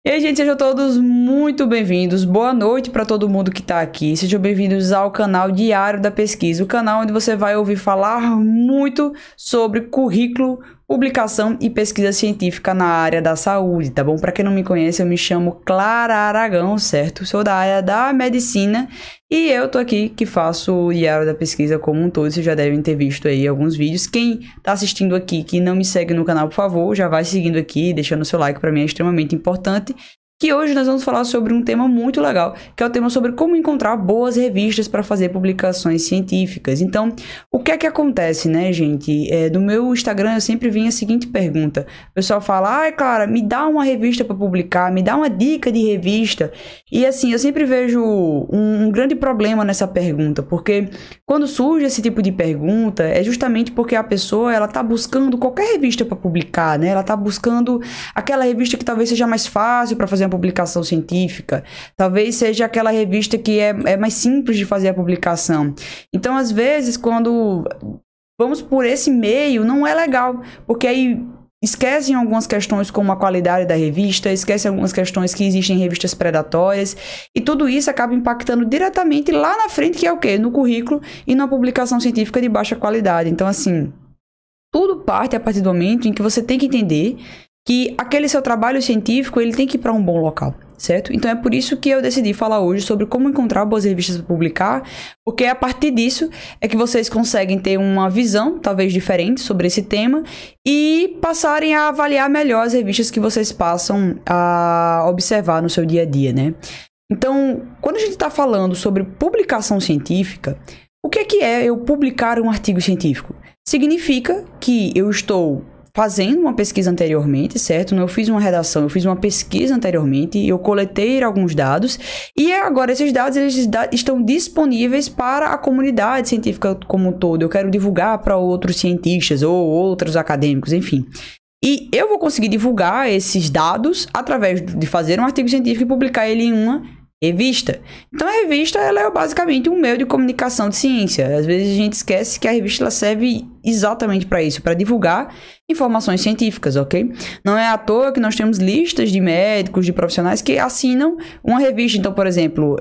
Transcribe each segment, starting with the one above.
E aí, gente, sejam todos muito bem-vindos. Boa noite para todo mundo que está aqui. Sejam bem-vindos ao canal Diário da Pesquisa, o canal onde você vai ouvir falar muito sobre currículo, publicação e pesquisa científica na área da saúde, tá bom? Para quem não me conhece, eu me chamo Clara Aragão, certo? Sou da área da medicina e eu tô aqui que faço o Diário da Pesquisa como um todo. Vocês já devem ter visto aí alguns vídeos. Quem tá assistindo aqui, que não me segue no canal, por favor, já vai seguindo aqui, deixando o seu like, para mim é extremamente importante. Que hoje nós vamos falar sobre um tema muito legal, que é o tema sobre como encontrar boas revistas para fazer publicações científicas. Então, o que é que acontece, né, gente? No meu Instagram eu sempre vinha a seguinte pergunta. O pessoal fala, ai, Clara, me dá uma revista para publicar, me dá uma dica de revista. E assim, eu sempre vejo um grande problema nessa pergunta, porque quando surge esse tipo de pergunta, é justamente porque a pessoa, ela tá buscando qualquer revista para publicar, né? Ela tá buscando aquela revista que talvez seja mais fácil para fazer uma publicação científica, talvez seja aquela revista que é mais simples de fazer a publicação. Então, às vezes, quando vamos por esse meio, não é legal, porque aí esquecem algumas questões como a qualidade da revista, esquecem algumas questões que existem em revistas predatórias, e tudo isso acaba impactando diretamente lá na frente, que é o quê? No currículo e na publicação científica de baixa qualidade. Então, assim, tudo parte a partir do momento em que você tem que entender que aquele seu trabalho científico, ele tem que ir para um bom local, certo? Então é por isso que eu decidi falar hoje sobre como encontrar boas revistas para publicar, porque a partir disso é que vocês conseguem ter uma visão, talvez diferente, sobre esse tema e passarem a avaliar melhor as revistas que vocês passam a observar no seu dia a dia, né? Então, quando a gente está falando sobre publicação científica, o que é eu publicar um artigo científico? Significa que eu estou fazendo uma pesquisa anteriormente, certo? Eu fiz uma redação, eu fiz uma pesquisa anteriormente, eu coletei alguns dados e agora esses dados eles estão disponíveis para a comunidade científica como um todo. Eu quero divulgar para outros cientistas ou outros acadêmicos, enfim. E eu vou conseguir divulgar esses dados através de fazer um artigo científico e publicar ele em uma revista. Então a revista ela é basicamente um meio de comunicação de ciência. Às vezes a gente esquece que a revista ela serve exatamente para isso, para divulgar informações científicas, ok? Não é à toa que nós temos listas de médicos, de profissionais que assinam uma revista. Então, por exemplo,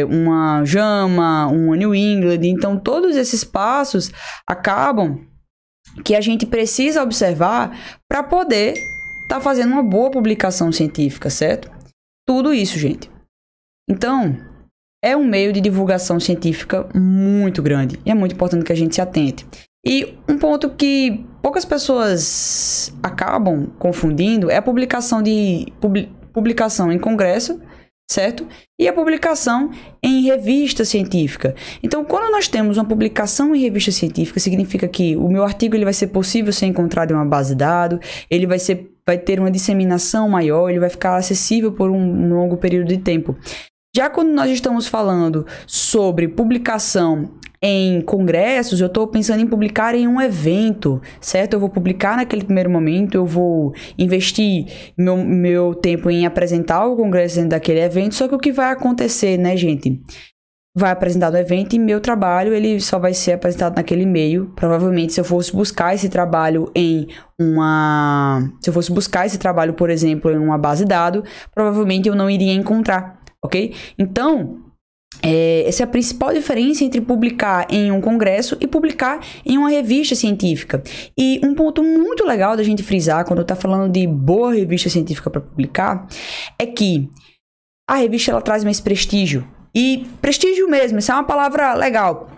uma JAMA, uma New England. Então, todos esses passos acabam que a gente precisa observar para poder estar fazendo uma boa publicação científica, certo? Tudo isso, gente. Então, é um meio de divulgação científica muito grande e é muito importante que a gente se atente. E um ponto que poucas pessoas acabam confundindo é a publicação em congresso, certo? E a publicação em revista científica. Então, quando nós temos uma publicação em revista científica, significa que o meu artigo ele vai ser possível ser encontrado em uma base de dados, ele vai ter uma disseminação maior, ele vai ficar acessível por um longo período de tempo. Já quando nós estamos falando sobre publicação em congressos, eu estou pensando em publicar em um evento, certo? Eu vou publicar naquele primeiro momento, eu vou investir meu tempo em apresentar o congresso dentro daquele evento, só que o que vai acontecer, né, gente? Vai apresentar no evento e meu trabalho, ele só vai ser apresentado naquele meio. Provavelmente, se eu fosse buscar esse trabalho por exemplo, em uma base de dados, provavelmente eu não iria encontrar. Ok? Então, essa é a principal diferença entre publicar em um congresso e publicar em uma revista científica. E um ponto muito legal da gente frisar quando está falando de boa revista científica para publicar é que a revista ela traz mais prestígio. E prestígio mesmo, isso é uma palavra legal.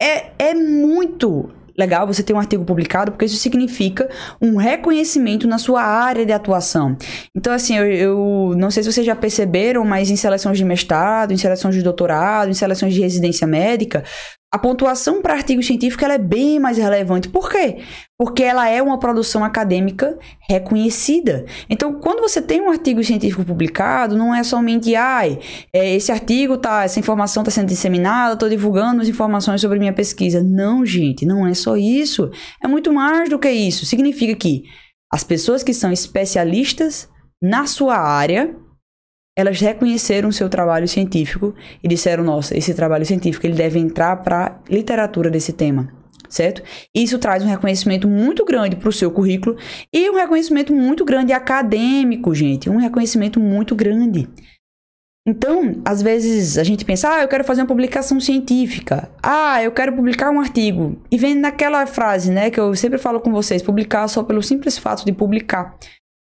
É muito legal você ter um artigo publicado, porque isso significa um reconhecimento na sua área de atuação. Então, assim, eu não sei se vocês já perceberam, mas em seleções de mestrado, em seleções de doutorado, em seleções de residência médica, a pontuação para artigo científico ela é bem mais relevante. Por quê? Porque ela é uma produção acadêmica reconhecida. Então, quando você tem um artigo científico publicado, não é somente, essa informação está sendo disseminada, estou divulgando as informações sobre minha pesquisa. Não, gente, não é só isso. É muito mais do que isso. Significa que as pessoas que são especialistas na sua área, elas reconheceram o seu trabalho científico e disseram, nossa, esse trabalho científico ele deve entrar para a literatura desse tema. certo? Isso traz um reconhecimento muito grande para o seu currículo e um reconhecimento muito grande acadêmico, gente. Um reconhecimento muito grande. Então, às vezes a gente pensa, eu quero fazer uma publicação científica. Eu quero publicar um artigo. E vem naquela frase, né, que eu sempre falo com vocês, publicar só pelo simples fato de publicar.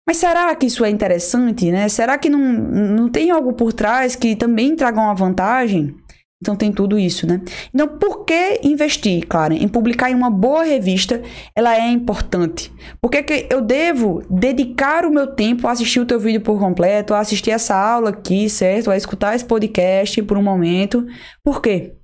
Mas será que isso é interessante, né? Será que não tem algo por trás que também traga uma vantagem? Então tem tudo isso, né? Então, por que investir, claro, em publicar em uma boa revista? Ela é importante. Por que eu devo dedicar o meu tempo a assistir o teu vídeo por completo, a assistir essa aula aqui, certo? A escutar esse podcast por um momento? Por quê?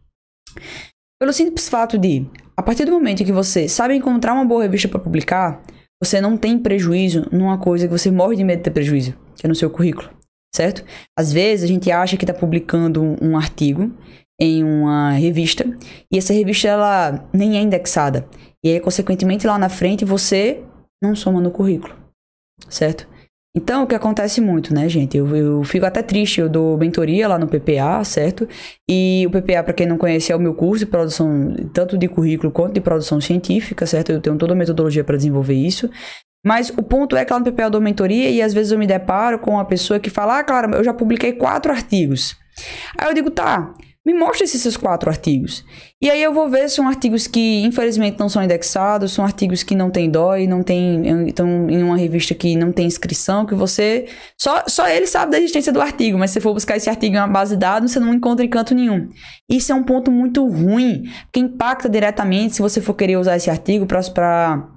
Pelo simples fato de, a partir do momento que você sabe encontrar uma boa revista para publicar, você não tem prejuízo numa coisa que você morre de medo de ter prejuízo, que é no seu currículo, certo? Às vezes a gente acha que está publicando um artigo em uma revista e essa revista ela nem é indexada. E aí, consequentemente, lá na frente você não soma no currículo, certo? Então, o que acontece muito, né, gente? Eu fico até triste, eu dou mentoria lá no PPA, certo? E o PPA, para quem não conhece, é o meu curso de produção, tanto de currículo quanto de produção científica, certo? Eu tenho toda a metodologia para desenvolver isso. Mas o ponto é que lá no PPA eu dou mentoria e às vezes eu me deparo com uma pessoa que fala, Clara, eu já publiquei 4 artigos. Aí eu digo, tá, me mostra esses seus 4 artigos. E aí eu vou ver se são artigos que, infelizmente, não são indexados, são artigos que não tem DOI, não tem, estão em uma revista que não tem inscrição, que você... Só ele sabe da existência do artigo, mas se você for buscar esse artigo em uma base de dados, você não encontra em canto nenhum. Isso é um ponto muito ruim, que impacta diretamente se você for querer usar esse artigo para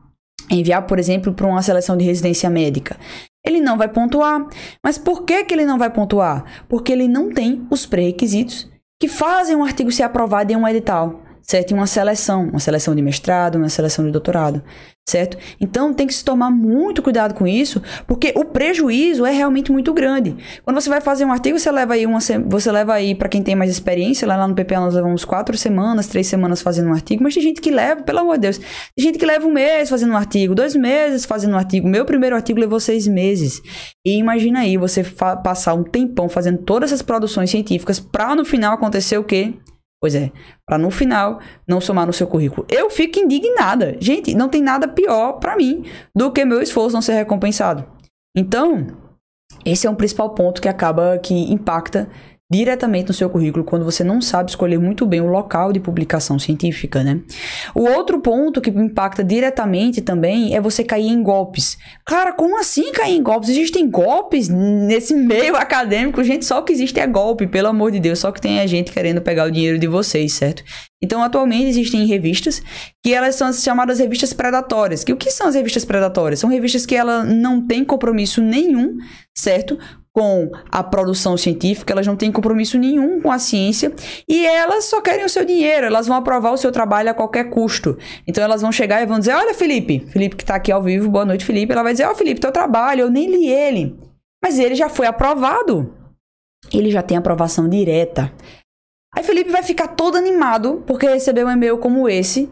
enviar, por exemplo, para uma seleção de residência médica. Ele não vai pontuar. Mas por que ele não vai pontuar? Porque ele não tem os pré-requisitos que fazem um artigo ser aprovado em um edital, certo? Em uma seleção de mestrado, uma seleção de doutorado, certo? Então tem que se tomar muito cuidado com isso, porque o prejuízo é realmente muito grande. Quando você vai fazer um artigo, você leva aí para quem tem mais experiência, lá no PPA nós levamos 4 semanas, 3 semanas fazendo um artigo, mas tem gente que leva, pelo amor de Deus, tem gente que leva 1 mês fazendo um artigo, 2 meses fazendo um artigo. Meu primeiro artigo levou 6 meses. E imagina aí você passar um tempão fazendo todas essas produções científicas para no final acontecer o quê? Pois é, para no final não somar no seu currículo. Eu fico indignada. Gente, não tem nada pior para mim do que meu esforço não ser recompensado. Então, esse é um principal ponto que impacta diretamente no seu currículo quando você não sabe escolher muito bem o local de publicação científica, né? O outro ponto que impacta diretamente também é você cair em golpes. Cara, como assim cair em golpes? Existem golpes nesse meio acadêmico? Gente, só o que existe é golpe, pelo amor de Deus. Só que tem a gente querendo pegar o dinheiro de vocês, certo? Então, atualmente existem revistas que elas são as chamadas revistas predatórias. O que são as revistas predatórias? São revistas que ela não têm compromisso nenhum, certo? Com a produção científica, elas não têm compromisso nenhum com a ciência e elas só querem o seu dinheiro, elas vão aprovar o seu trabalho a qualquer custo. Então elas vão chegar e vão dizer, olha Felipe que tá aqui ao vivo, boa noite Felipe, ela vai dizer, Felipe, teu trabalho, eu nem li ele, mas ele já foi aprovado, ele já tem aprovação direta. Aí Felipe vai ficar todo animado porque recebeu um e-mail como esse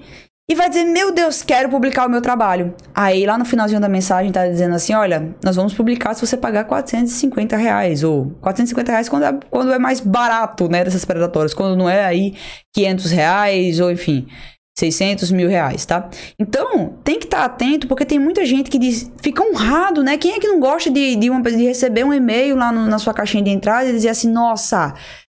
e vai dizer, meu Deus, quero publicar o meu trabalho. Aí lá no finalzinho da mensagem tá dizendo assim, olha, nós vamos publicar se você pagar R$450, ou R$450 quando é mais barato, né, dessas predatórias, quando não é aí R$500, ou enfim, 600 mil reais, tá? Então, tem que estar atento, porque tem muita gente que fica honrado, né? Quem é que não gosta de receber um e-mail lá na sua caixinha de entrada e dizer assim, nossa,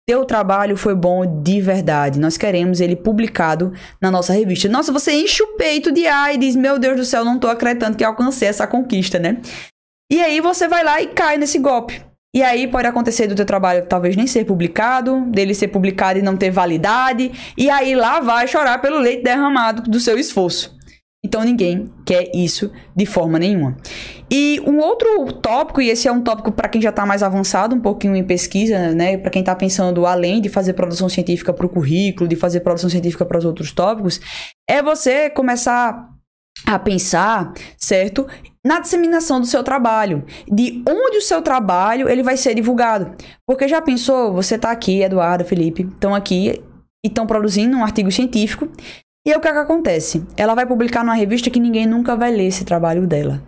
teu trabalho foi bom de verdade. Nós queremos ele publicado na nossa revista. Nossa, você enche o peito de ar e diz, meu Deus do céu, não tô acreditando que alcancei essa conquista, né? E aí você vai lá e cai nesse golpe. E aí pode acontecer do teu trabalho talvez nem ser publicado, dele ser publicado e não ter validade. E aí lá vai chorar pelo leite derramado do seu esforço. Então ninguém quer isso de forma nenhuma. E um outro tópico, e esse é um tópico para quem já está mais avançado um pouquinho em pesquisa, né? Para quem está pensando além de fazer produção científica para o currículo, de fazer produção científica para os outros tópicos, é você começar a pensar, certo? Na disseminação do seu trabalho, de onde o seu trabalho ele vai ser divulgado. Porque já pensou, você está aqui, Eduardo, Felipe, estão aqui e estão produzindo um artigo científico. E aí o que é que acontece? Ela vai publicar numa revista que ninguém nunca vai ler esse trabalho dela.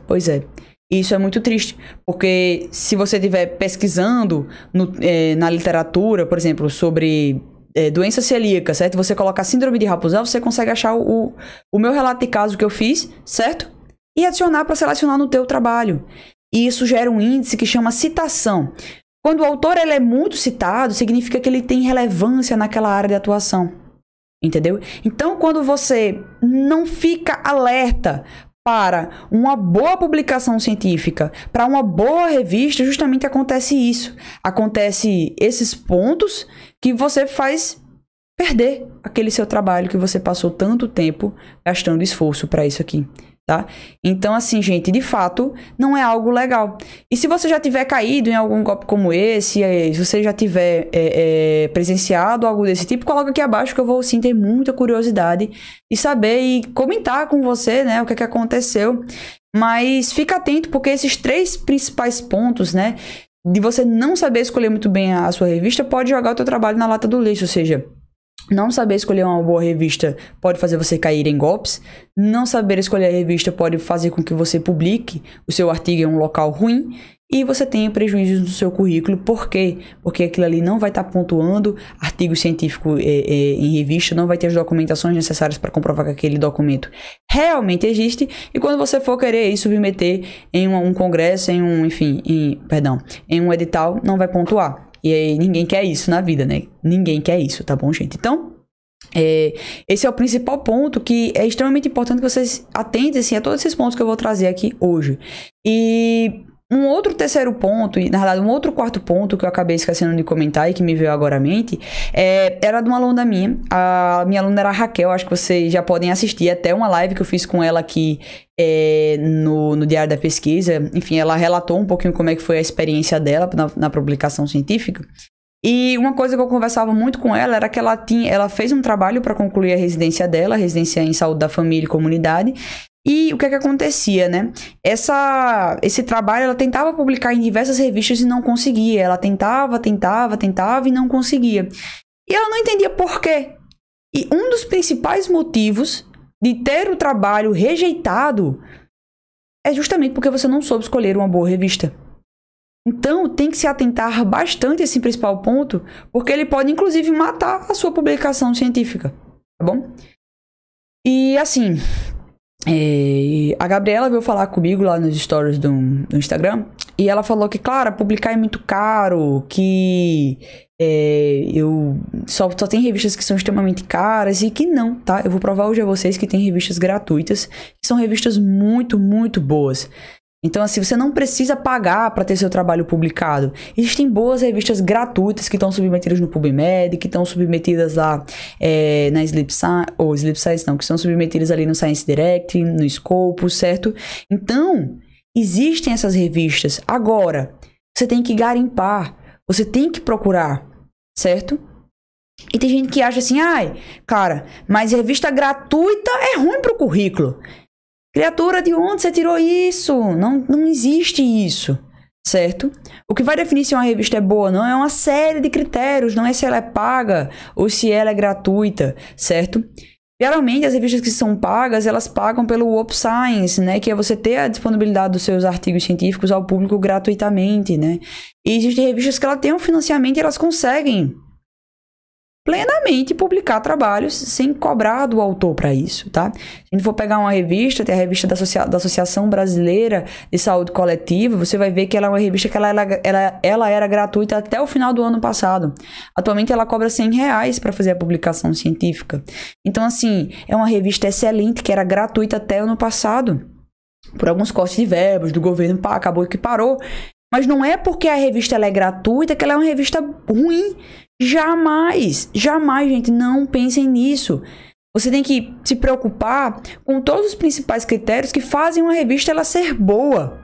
Pois é. Isso é muito triste, porque se você estiver pesquisando na literatura, por exemplo, sobre doença celíaca, certo? Você colocar síndrome de Rapunzel, você consegue achar o meu relato de caso que eu fiz, certo? E adicionar para selecionar no teu trabalho. E isso gera um índice que chama citação. Quando o autor ele é muito citado, significa que ele tem relevância naquela área de atuação. Entendeu? Então, quando você não fica alerta para uma boa publicação científica, para uma boa revista, justamente acontece isso. Acontece esses pontos que você faz perder aquele seu trabalho que você passou tanto tempo gastando esforço para isso aqui. Tá? Então, assim, gente, de fato, não é algo legal. E se você já tiver caído em algum golpe como esse, se você já tiver presenciado algo desse tipo, coloca aqui abaixo que eu vou, sim, ter muita curiosidade de saber e comentar com você, né, o que aconteceu. Mas fica atento, porque esses 3 principais pontos, né, de você não saber escolher muito bem a sua revista, pode jogar o teu trabalho na lata do lixo, ou seja... Não saber escolher uma boa revista pode fazer você cair em golpes. Não saber escolher a revista pode fazer com que você publique o seu artigo em um local ruim e você tenha prejuízos no seu currículo. Por quê? Porque aquilo ali não vai estar pontuando artigo científico em revista, não vai ter as documentações necessárias para comprovar que aquele documento realmente existe. E quando você for querer submeter em um congresso, em um edital, não vai pontuar. E aí, ninguém quer isso na vida, né? Ninguém quer isso, tá bom, gente? Então, esse é o principal ponto que é extremamente importante que vocês atentem, assim, a todos esses pontos que eu vou trazer aqui hoje. E um outro terceiro ponto, e na verdade um outro quarto ponto que eu acabei esquecendo de comentar e que me veio agora à mente, era de uma aluna minha. A minha aluna era a Raquel, acho que vocês já podem assistir até uma live que eu fiz com ela aqui no Diário da Pesquisa. Enfim, ela relatou um pouquinho como é que foi a experiência dela na publicação científica. E uma coisa que eu conversava muito com ela era que ela fez um trabalho para concluir a residência dela, a residência em saúde da família e comunidade. E o que acontecia, né? Esse trabalho ela tentava publicar em diversas revistas e não conseguia. Ela tentava e não conseguia. E ela não entendia por quê. E um dos principais motivos de ter o trabalho rejeitado é justamente porque você não soube escolher uma boa revista. Então, tem que se atentar bastante a esse principal ponto, porque ele pode, inclusive, matar a sua publicação científica, tá bom? E, assim, a Gabriela veio falar comigo lá nos stories do Instagram, e ela falou que, claro, publicar é muito caro, que só tem revistas que são extremamente caras, e que não, tá? Eu vou provar hoje a vocês que tem revistas gratuitas, que são revistas muito, muito boas. Então, assim, você não precisa pagar para ter seu trabalho publicado. Existem boas revistas gratuitas que estão submetidas no PubMed, que estão submetidas lá na Sleep Science, não, que são submetidas ali no Science Direct, no Scopus, certo? Então, existem essas revistas. Agora, você tem que garimpar, você tem que procurar, certo? E tem gente que acha assim, cara, mas revista gratuita é ruim pro currículo. Criatura, de onde você tirou isso? Não existe isso, certo? O que vai definir se uma revista é boa ou não é uma série de critérios, não é se ela é paga ou se ela é gratuita, certo? Geralmente, as revistas que são pagas, elas pagam pelo Open Science, né? Que é você ter a disponibilidade dos seus artigos científicos ao público gratuitamente, né? E existem revistas que ela têm um financiamento e elas conseguem plenamente publicar trabalhos sem cobrar do autor para isso, tá? Se a gente for pegar uma revista, tem a revista da Associação Brasileira de Saúde Coletiva, você vai ver que ela é uma revista que ela era gratuita até o final do ano passado. Atualmente ela cobra R$100 para fazer a publicação científica. Então, assim, é uma revista excelente que era gratuita até o ano passado. Por alguns cortes de verbos do governo, acabou que parou. Mas não é porque a revista ela é gratuita que ela é uma revista ruim. Jamais, gente, não pensem nisso. Você tem que se preocupar com todos os principais critérios que fazem uma revista ela ser boa.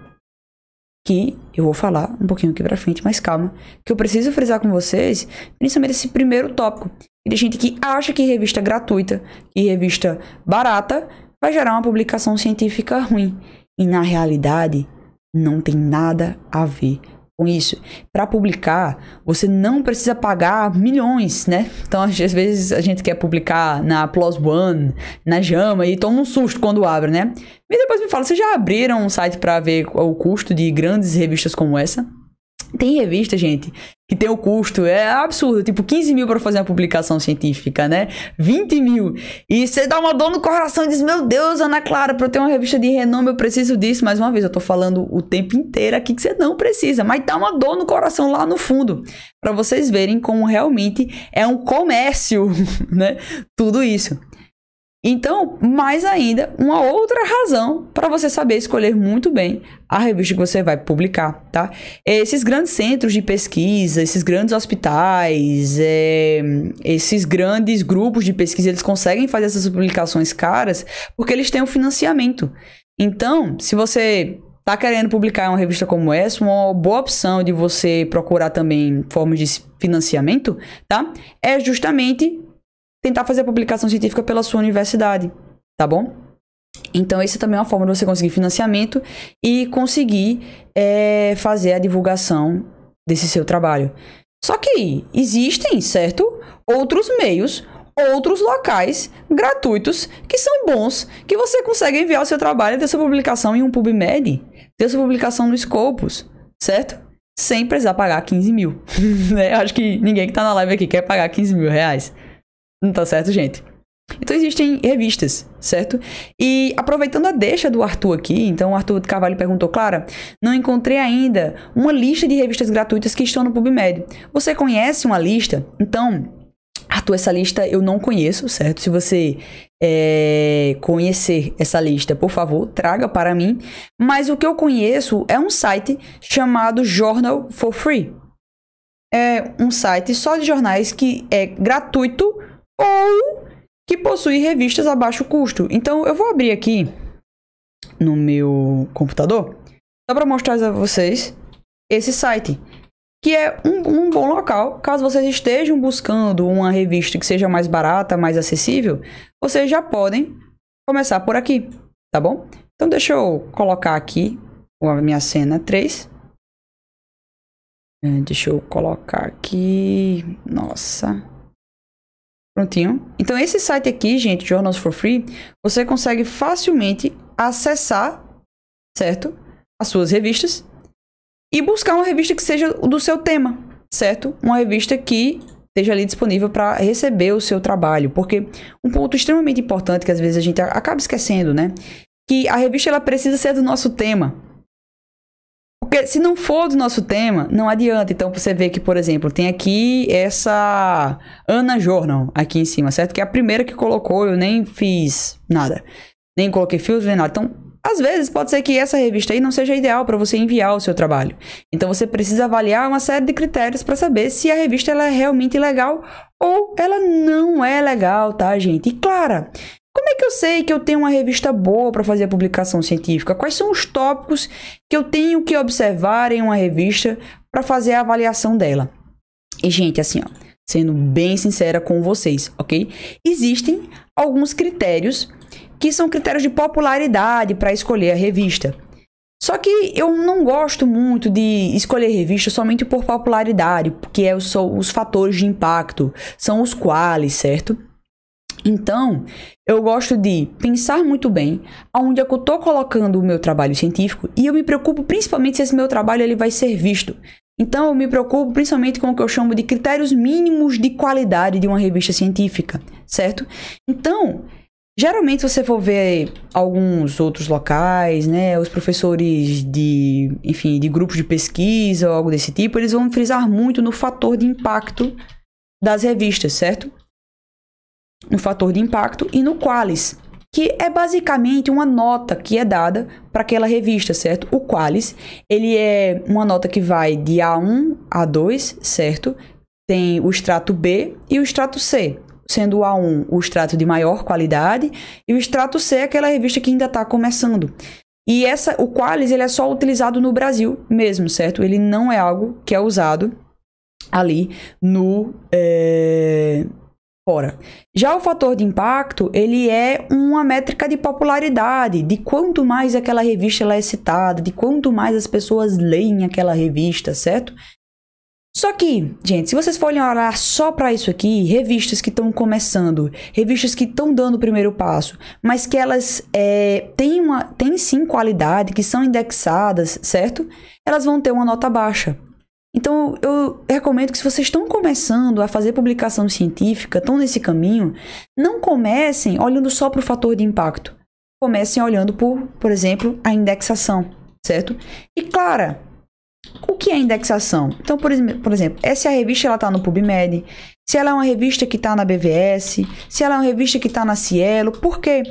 Que eu vou falar um pouquinho aqui pra frente, mas calma. Que eu preciso frisar com vocês, principalmente esse primeiro tópico. Tem gente que acha que revista gratuita e revista barata vai gerar uma publicação científica ruim. E na realidade, não tem nada a ver com isso. Para publicar, você não precisa pagar milhões, né? Então, às vezes, a gente quer publicar na PLOS ONE, na JAMA, e toma um susto quando abre, né? E depois me fala, vocês já abriram um site para ver o custo de grandes revistas como essa? Tem revista, gente, que tem o custo, é absurdo, tipo 15 mil para fazer uma publicação científica, né? 20 mil. E você dá uma dor no coração e diz, meu Deus, Ana Clara, para eu ter uma revista de renome eu preciso disso. Mais uma vez, eu tô falando o tempo inteiro aqui que você não precisa, mas dá uma dor no coração lá no fundo, para vocês verem como realmente é um comércio, né? Tudo isso. Então, mais ainda, uma outra razão para você saber escolher muito bem a revista que você vai publicar, tá? Esses grandes centros de pesquisa, esses grandes hospitais, esses grandes grupos de pesquisa, eles conseguem fazer essas publicações caras porque eles têm um financiamento. Então, se você tá querendo publicar uma revista como essa, uma boa opção de você procurar também formas de financiamento, tá? É justamente tentar fazer a publicação científica pela sua universidade, tá bom? Então, essa também é uma forma de você conseguir financiamento e conseguir fazer a divulgação desse seu trabalho. Só que existem, certo? Outros meios, outros locais gratuitos que são bons, que você consegue enviar o seu trabalho, ter sua publicação em um PubMed, ter sua publicação no Scopus, certo? Sem precisar pagar 15 mil. Acho que ninguém que tá na live aqui quer pagar 15 mil reais. Não tá certo, gente? Então existem revistas, certo? E aproveitando a deixa do Arthur aqui, então o Arthur Carvalho perguntou, Clara, não encontrei ainda uma lista de revistas gratuitas que estão no PubMed. Você conhece uma lista? Então, Arthur, essa lista eu não conheço, certo? Se você conhecer essa lista, por favor, traga para mim. Mas o que eu conheço é um site chamado Journal for Free. É um site só de jornais que é gratuito ou que possui revistas a baixo custo. Então, eu vou abrir aqui no meu computador só para mostrar a vocês esse site, que é um bom local. Caso vocês estejam buscando uma revista que seja mais barata, mais acessível, vocês já podem começar por aqui, tá bom? Então, deixa eu colocar aqui a minha cena 3. Deixa eu colocar aqui... Nossa... Prontinho. Então, esse site aqui, gente, Journals for Free, você consegue facilmente acessar, certo? As suas revistas e buscar uma revista que seja do seu tema, certo? Uma revista que esteja ali disponível para receber o seu trabalho. Porque um ponto extremamente importante que às vezes a gente acaba esquecendo, né? Que a revista ela precisa ser do nosso tema. Porque se não for do nosso tema, não adianta. Então, você vê que, por exemplo, tem aqui essa Ana Journal aqui em cima, certo? Que é a primeira que colocou, eu nem fiz nada. Nem coloquei filtro, nem nada. Então, às vezes, pode ser que essa revista aí não seja ideal para você enviar o seu trabalho. Então, você precisa avaliar uma série de critérios para saber se a revista ela é realmente legal ou ela não é legal, tá, gente? E, Clara, como é que eu sei que eu tenho uma revista boa para fazer a publicação científica? Quais são os tópicos que eu tenho que observar em uma revista para fazer a avaliação dela? E, gente, assim, ó, sendo bem sincera com vocês, ok? Existem alguns critérios que são critérios de popularidade para escolher a revista. Só que eu não gosto muito de escolher revista somente por popularidade, porque são os fatores de impacto, são os quales, certo? Então, eu gosto de pensar muito bem aonde é que eu estou colocando o meu trabalho científico e eu me preocupo principalmente se esse meu trabalho ele vai ser visto. Então, eu me preocupo principalmente com o que eu chamo de critérios mínimos de qualidade de uma revista científica, certo? Então, geralmente se você for ver alguns outros locais, né, os professores de grupos de pesquisa ou algo desse tipo, eles vão frisar muito no fator de impacto das revistas, certo? No fator de impacto e no qualis, que é basicamente uma nota que é dada para aquela revista, certo? O qualis, ele é uma nota que vai de A1 a A2, certo? Tem o extrato B e o extrato C, sendo o A1 o extrato de maior qualidade e o extrato C é aquela revista que ainda está começando. E o qualis, ele é só utilizado no Brasil mesmo, certo? Ele não é algo que é usado ali no... fora. Já o fator de impacto, ele é uma métrica de popularidade, de quanto mais aquela revista ela é citada, de quanto mais as pessoas leem aquela revista, certo? Só que, gente, se vocês forem olhar só para isso aqui, revistas que estão começando, revistas que estão dando o primeiro passo, mas que elas têm sim qualidade, que são indexadas, certo? Elas vão ter uma nota baixa. Então, eu recomendo que se vocês estão começando a fazer publicação científica, estão nesse caminho, não comecem olhando só para o fator de impacto. Comecem olhando por exemplo, a indexação, certo? E, claro, o que é indexação? Então, por exemplo, se a revista está no PubMed, se ela é uma revista que está na BVS, se ela é uma revista que está na Cielo, por quê?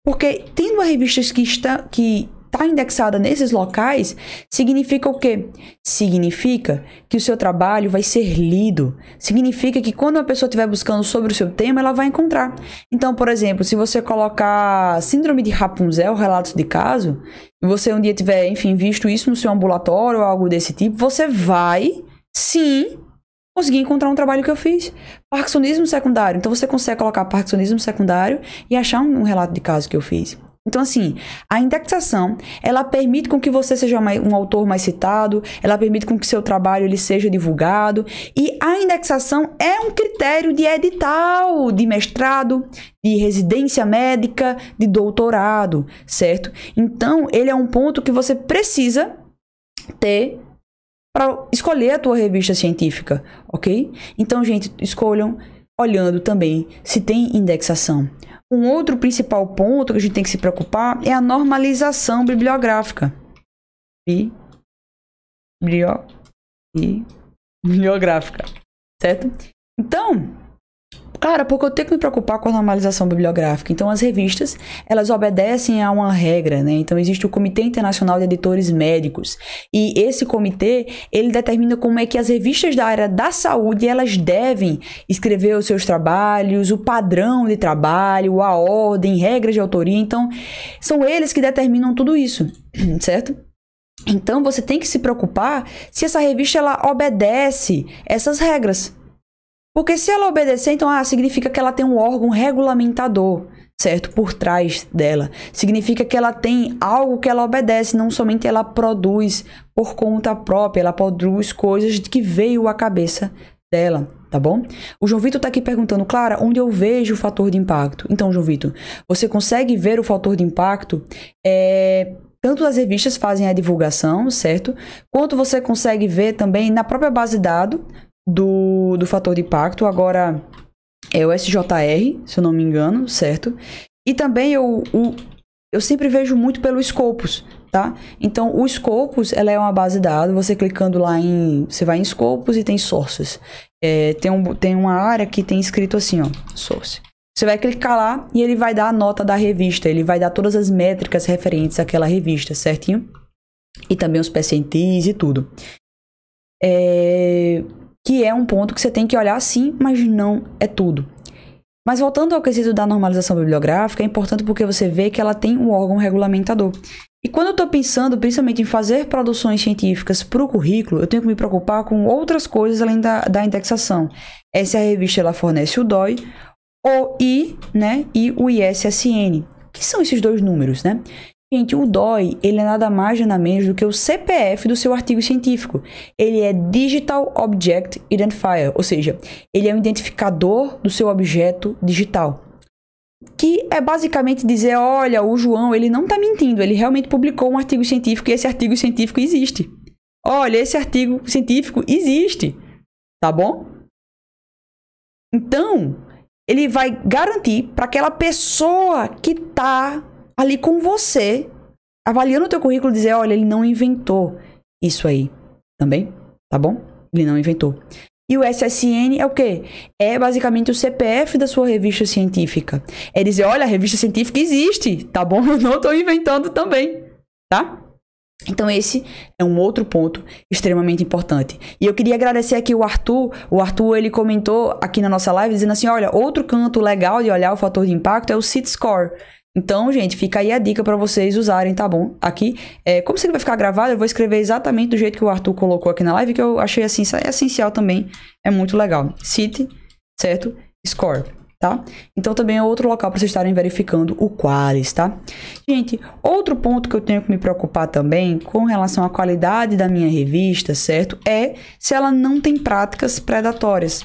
Porque tendo uma revista que está indexada nesses locais, significa o quê? Significa que o seu trabalho vai ser lido. Significa que quando uma pessoa estiver buscando sobre o seu tema, ela vai encontrar. Então, por exemplo, se você colocar Síndrome de Rapunzel, relatos de caso, e você um dia tiver, enfim, visto isso no seu ambulatório ou algo desse tipo, você vai, sim, conseguir encontrar um trabalho que eu fiz. Parkinsonismo secundário. Então, você consegue colocar Parkinsonismo secundário e achar um relato de caso que eu fiz. Então, assim, a indexação, ela permite com que você seja um autor mais citado, ela permite com que seu trabalho ele seja divulgado, e a indexação é um critério de edital, de mestrado, de residência médica, de doutorado, certo? Então, ele é um ponto que você precisa ter para escolher a tua revista científica, ok? Então, gente, escolham olhando também se tem indexação. Um outro principal ponto que a gente tem que se preocupar é a normalização bibliográfica. Bibliográfica, certo? Então, cara, porque eu tenho que me preocupar com a normalização bibliográfica. Então, as revistas, elas obedecem a uma regra, né? Então, existe o Comitê Internacional de Editores Médicos. E esse comitê, ele determina como é que as revistas da área da saúde, elas devem escrever os seus trabalhos, o padrão de trabalho, a ordem, regras de autoria. Então, são eles que determinam tudo isso, certo? Então, você tem que se preocupar se essa revista, ela obedece essas regras. Porque se ela obedecer, então, significa que ela tem um órgão regulamentador, certo? Por trás dela. Significa que ela tem algo que ela obedece, não somente ela produz por conta própria, ela produz coisas que veio à cabeça dela, tá bom? O João Vitor tá aqui perguntando, Clara, onde eu vejo o fator de impacto? Então, João Vitor, você consegue ver o fator de impacto, tanto as revistas fazem a divulgação, certo? Quanto você consegue ver também na própria base de dados, do fator de impacto, agora é o SJR, se eu não me engano, certo? E também eu sempre vejo muito pelo Scopus, tá? Então, o Scopus, ela é uma base de dados, você clicando lá você vai em Scopus e tem Sources. Tem uma área que tem escrito assim, ó, Source. Você vai clicar lá e ele vai dar a nota da revista, ele vai dar todas as métricas referentes àquela revista, certinho? E também os percentis e tudo. Que é um ponto que você tem que olhar sim, mas não é tudo. Mas voltando ao quesito da normalização bibliográfica, é importante porque você vê que ela tem um órgão regulamentador. E quando eu estou pensando principalmente em fazer produções científicas para o currículo, eu tenho que me preocupar com outras coisas além da indexação. Essa revista ela fornece o DOI, o I, né, e o ISSN. O que são esses dois números, né? Gente, o DOI, ele é nada mais nada menos do que o CPF do seu artigo científico. Ele é Digital Object Identifier, ou seja, ele é um identificador do seu objeto digital. Que é basicamente dizer, olha, o João, ele não está mentindo, ele realmente publicou um artigo científico e esse artigo científico existe. Olha, esse artigo científico existe, tá bom? Então, ele vai garantir para aquela pessoa que está ali com você, avaliando o teu currículo, dizer, olha, ele não inventou isso aí também, tá bom? Ele não inventou. E o SSN é o quê? É basicamente o CPF da sua revista científica. É dizer, olha, a revista científica existe, tá bom? Eu não estou inventando também, tá? Então esse é um outro ponto extremamente importante. E eu queria agradecer aqui o Arthur. O Arthur, ele comentou aqui na nossa live, dizendo assim, olha, outro canto legal de olhar o fator de impacto é o CIT Score. Então, gente, fica aí a dica para vocês usarem, tá bom? Aqui, como isso aqui vai ficar gravado, eu vou escrever exatamente do jeito que o Arthur colocou aqui na live, que eu achei assim, essencial também, é muito legal. Cite, certo? Score, tá? Então, também é outro local para vocês estarem verificando o Qualis, tá? Gente, outro ponto que eu tenho que me preocupar também com relação à qualidade da minha revista, certo? É se ela não tem práticas predatórias.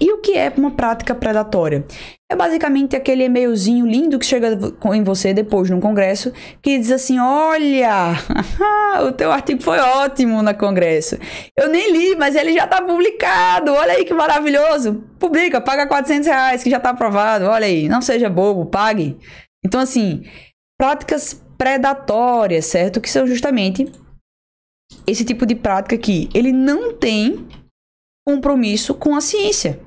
E o que é uma prática predatória? É basicamente aquele e-mailzinho lindo que chega em você depois de um congresso, que diz assim, olha, o teu artigo foi ótimo no congresso. Eu nem li, mas ele já está publicado, olha aí que maravilhoso. Publica, paga R$400 que já está aprovado, olha aí, não seja bobo, pague. Então assim, práticas predatórias, certo? Que são justamente esse tipo de prática que ele não tem compromisso com a ciência.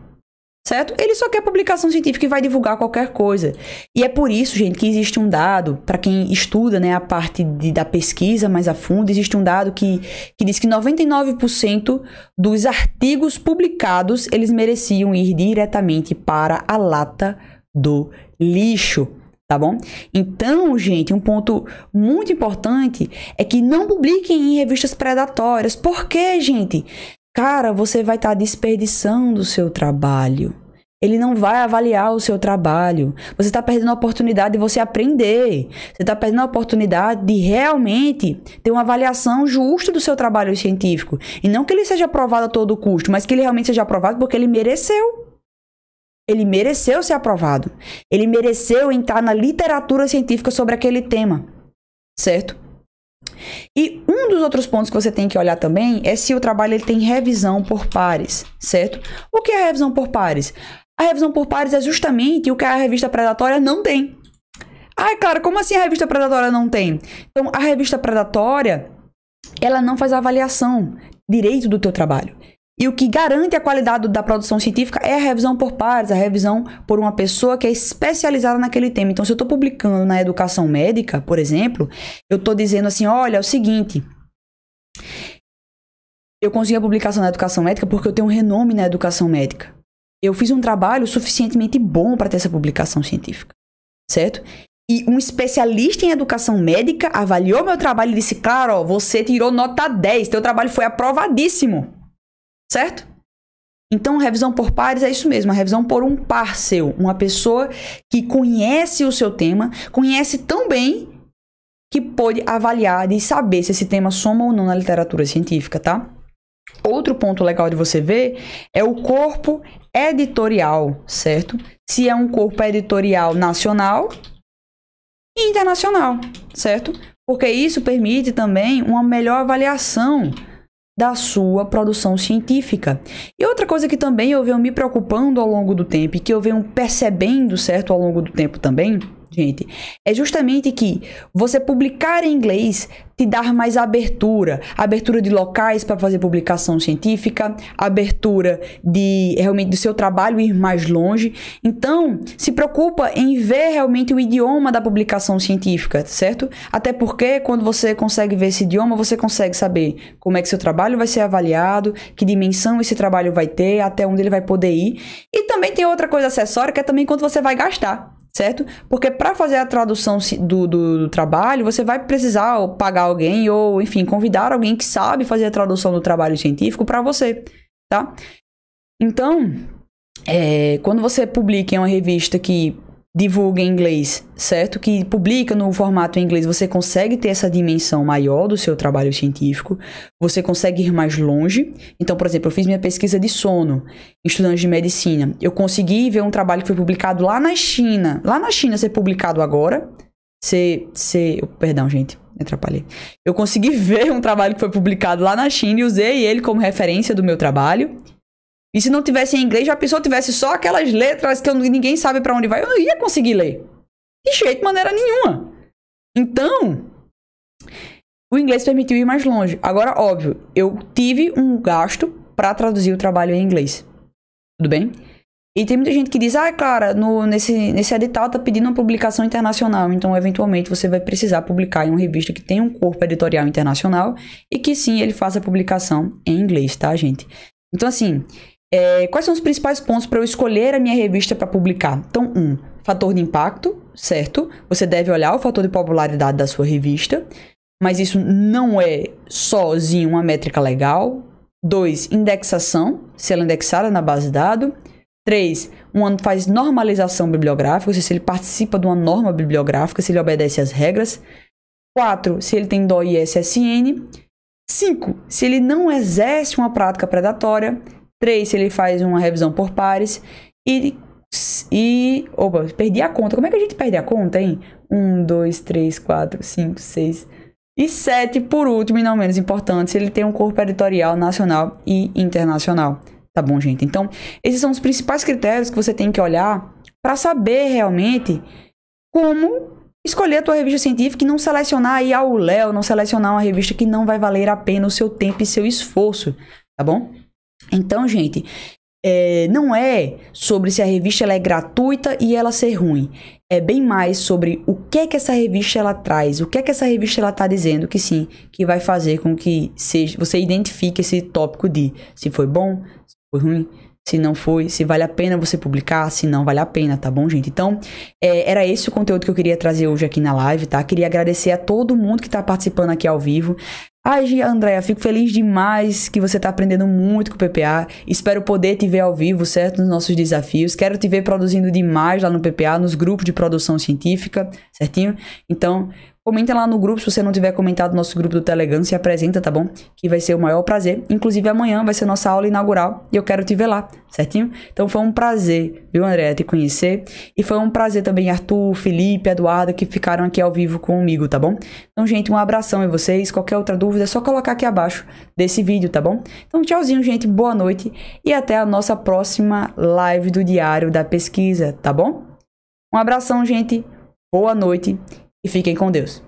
Certo? Ele só quer publicação científica e vai divulgar qualquer coisa. E é por isso, gente, que existe um dado, para quem estuda, né, a parte da pesquisa mais a fundo, existe um dado que diz que 99% dos artigos publicados, eles mereciam ir diretamente para a lata do lixo, tá bom? Então, gente, um ponto muito importante é que não publiquem em revistas predatórias. Por quê, gente? Cara, você vai estar desperdiçando o seu trabalho. Ele não vai avaliar o seu trabalho. Você está perdendo a oportunidade de você aprender. Você está perdendo a oportunidade de realmente ter uma avaliação justa do seu trabalho científico. E não que ele seja aprovado a todo custo, mas que ele realmente seja aprovado porque ele mereceu. Ele mereceu ser aprovado. Ele mereceu entrar na literatura científica sobre aquele tema. Certo? E um dos outros pontos que você tem que olhar também é se o trabalho ele tem revisão por pares, certo? O que é a revisão por pares? A revisão por pares é justamente o que a revista predatória não tem. Ah, claro, como assim a revista predatória não tem? Então, a revista predatória, ela não faz a avaliação direito do teu trabalho. E o que garante a qualidade da produção científica é a revisão por pares, a revisão por uma pessoa que é especializada naquele tema. Então, se eu estou publicando na educação médica, por exemplo, eu estou dizendo assim, olha, é o seguinte, eu consegui a publicação na educação médica porque eu tenho um renome na educação médica. Eu fiz um trabalho suficientemente bom para ter essa publicação científica, certo? E um especialista em educação médica avaliou meu trabalho e disse, claro, ó, você tirou nota 10, teu trabalho foi aprovadíssimo. Certo? Então, revisão por pares é isso mesmo, a revisão por um par seu, uma pessoa que conhece o seu tema, conhece tão bem que pode avaliar e saber se esse tema soma ou não na literatura científica, tá? Outro ponto legal de você ver é o corpo editorial, certo? Se é um corpo editorial nacional e internacional, certo? Porque isso permite também uma melhor avaliação da sua produção científica. E outra coisa que também eu venho me preocupando ao longo do tempo e que eu venho percebendo, certo, ao longo do tempo também, gente, é justamente que você publicar em inglês te dar mais abertura de locais para fazer publicação científica, abertura de realmente do seu trabalho ir mais longe. Então, se preocupa em ver realmente o idioma da publicação científica, certo? Até porque quando você consegue ver esse idioma, você consegue saber como é que seu trabalho vai ser avaliado, que dimensão esse trabalho vai ter, até onde ele vai poder ir. E também tem outra coisa acessória, que é também quanto você vai gastar. Certo? Porque para fazer a tradução do trabalho, você vai precisar pagar alguém ou, enfim, convidar alguém que sabe fazer a tradução do trabalho científico para você, tá? Então, quando você publica em uma revista que divulga em inglês, certo? Que publica no formato em inglês, você consegue ter essa dimensão maior do seu trabalho científico, você consegue ir mais longe. Então, por exemplo, eu fiz minha pesquisa de sono em estudantes de medicina. Eu consegui ver um trabalho que foi publicado lá na China. Lá na China ser publicado agora. Perdão, gente, me atrapalhei. Eu consegui ver um trabalho que foi publicado lá na China e usei ele como referência do meu trabalho. E se não tivesse em inglês, já a pessoa tivesse só aquelas letras que ninguém sabe para onde vai, eu não ia conseguir ler. De jeito, de maneira nenhuma. Então, o inglês permitiu ir mais longe. Agora, óbvio, eu tive um gasto para traduzir o trabalho em inglês. Tudo bem? E tem muita gente que diz, cara, nesse edital tá pedindo uma publicação internacional. Então, eventualmente, você vai precisar publicar em uma revista que tem um corpo editorial internacional e que sim, ele faça a publicação em inglês, tá, gente? Então, assim, quais são os principais pontos para eu escolher a minha revista para publicar? Então, fator de impacto, certo? Você deve olhar o fator de popularidade da sua revista, mas isso não é sozinho uma métrica legal. 2, indexação, se ela é indexada na base de dados. 3, faz normalização bibliográfica, ou seja, se ele participa de uma norma bibliográfica, se ele obedece às regras. 4, se ele tem DOI e SSN. 5, se ele não exerce uma prática predatória. 3, se ele faz uma revisão por pares. Opa, perdi a conta. Como é que a gente perde a conta, hein? 1, 2, 3, 4, 5, 6 e 7, por último e não menos importante, se ele tem um corpo editorial nacional e internacional. Tá bom, gente? Então, esses são os principais critérios que você tem que olhar para saber realmente como escolher a tua revista científica e não selecionar aí ao léu, não selecionar uma revista que não vai valer a pena o seu tempo e seu esforço, tá bom? Então, gente, não é sobre se a revista ela é gratuita e ela ser ruim. É bem mais sobre o que é que essa revista ela traz, o que é que essa revista ela tá dizendo que sim, que vai fazer com que você identifique esse tópico de se foi bom, se foi ruim, se não foi, se vale a pena você publicar, se não vale a pena, tá bom, gente? Então, era esse o conteúdo que eu queria trazer hoje aqui na live, tá? Queria agradecer a todo mundo que tá participando aqui ao vivo. Ai, Andréia, fico feliz demais que você tá aprendendo muito com o PPA. Espero poder te ver ao vivo, certo? Nos nossos desafios. Quero te ver produzindo demais lá no PPA, nos grupos de produção científica, certinho? Então, comenta lá no grupo, se você não tiver comentado no nosso grupo do Telegram, se apresenta, tá bom? Que vai ser o maior prazer. Inclusive, amanhã vai ser nossa aula inaugural e eu quero te ver lá, certinho? Então, foi um prazer, viu, Andréia, te conhecer. E foi um prazer também, Arthur, Felipe, Eduardo, que ficaram aqui ao vivo comigo, tá bom? Então, gente, um abração em vocês. Qualquer outra dúvida, é só colocar aqui abaixo desse vídeo, tá bom? Então, tchauzinho, gente. Boa noite e até a nossa próxima live do Diário da Pesquisa, tá bom? Um abração, gente. Boa noite e fiquem com Deus.